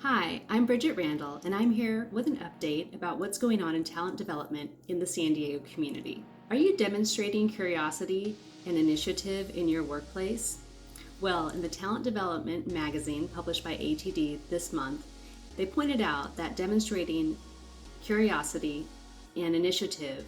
Hi, I'm Bridget Randall, and I'm here with an update about what's going on in talent development in the San Diego community. Are you demonstrating curiosity and initiative in your workplace? Well, in the Talent Development magazine published by ATD this month, they pointed out that demonstrating curiosity and initiative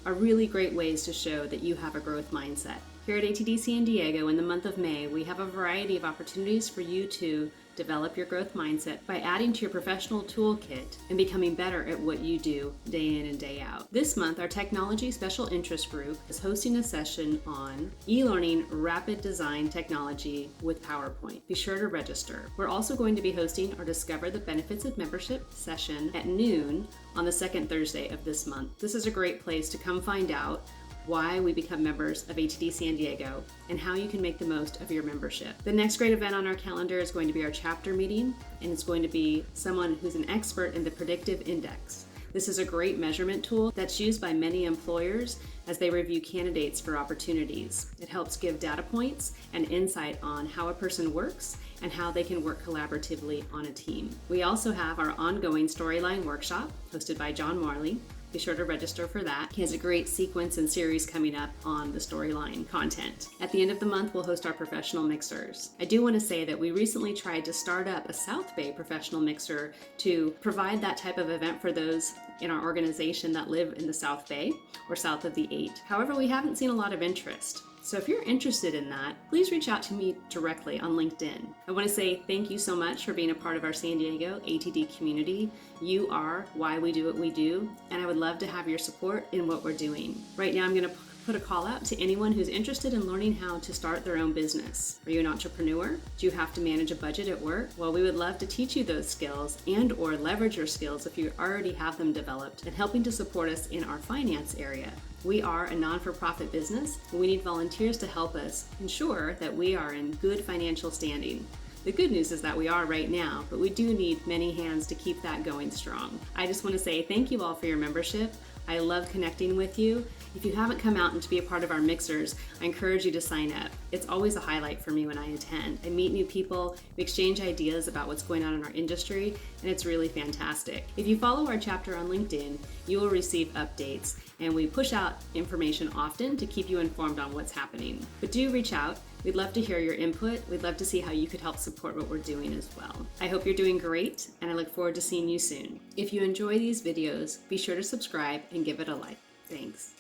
are really great ways to show that you have a growth mindset. Here at ATD San Diego in the month of May, we have a variety of opportunities for you to develop your growth mindset by adding to your professional toolkit and becoming better at what you do day in and day out. This month, our Technology Special Interest Group is hosting a session on e-learning rapid design technology with PowerPoint. Be sure to register. We're also going to be hosting our Discover the Benefits of Membership session at noon on the second Thursday of this month. This is a great place to come find out why we become members of ATD San Diego, and how you can make the most of your membership. The next great event on our calendar is going to be our chapter meeting, and it's going to be someone who's an expert in the predictive index. This is a great measurement tool that's used by many employers as they review candidates for opportunities. It helps give data points and insight on how a person works and how they can work collaboratively on a team. We also have our ongoing storyline workshop hosted by John Marley. Be sure to register for that. He has a great sequence and series coming up on the storyline content. At the end of the month, we'll host our professional mixers. I do want to say that we recently tried to start up a South Bay professional mixer to provide that type of event for those in our organization that live in the South Bay or south of the 8. However, we haven't seen a lot of interest. So if you're interested in that, please reach out to me directly on LinkedIn. I want to say thank you so much for being a part of our San Diego ATD community. You are why we do what we do, and I would love to have your support in what we're doing. Right now, I'm going to put a call out to anyone who's interested in learning how to start their own business. Are you an entrepreneur? Do you have to manage a budget at work? Well, we would love to teach you those skills and or leverage your skills if you already have them developed, and helping to support us in our finance area. We are a non-for-profit business, and we need volunteers to help us ensure that we are in good financial standing. The good news is that we are right now, but we do need many hands to keep that going strong. I just want to say thank you all for your membership. I love connecting with you. If you haven't come out and to be a part of our mixers, I encourage you to sign up. It's always a highlight for me when I attend. I meet new people, we exchange ideas about what's going on in our industry, and it's really fantastic. If you follow our chapter on LinkedIn, you will receive updates, and we push out information often to keep you informed on what's happening. But do reach out. We'd love to hear your input. We'd love to see how you could help support what we're doing as well. I hope you're doing great, and I look forward to seeing you soon. If you enjoy these videos, be sure to subscribe and give it a like. Thanks.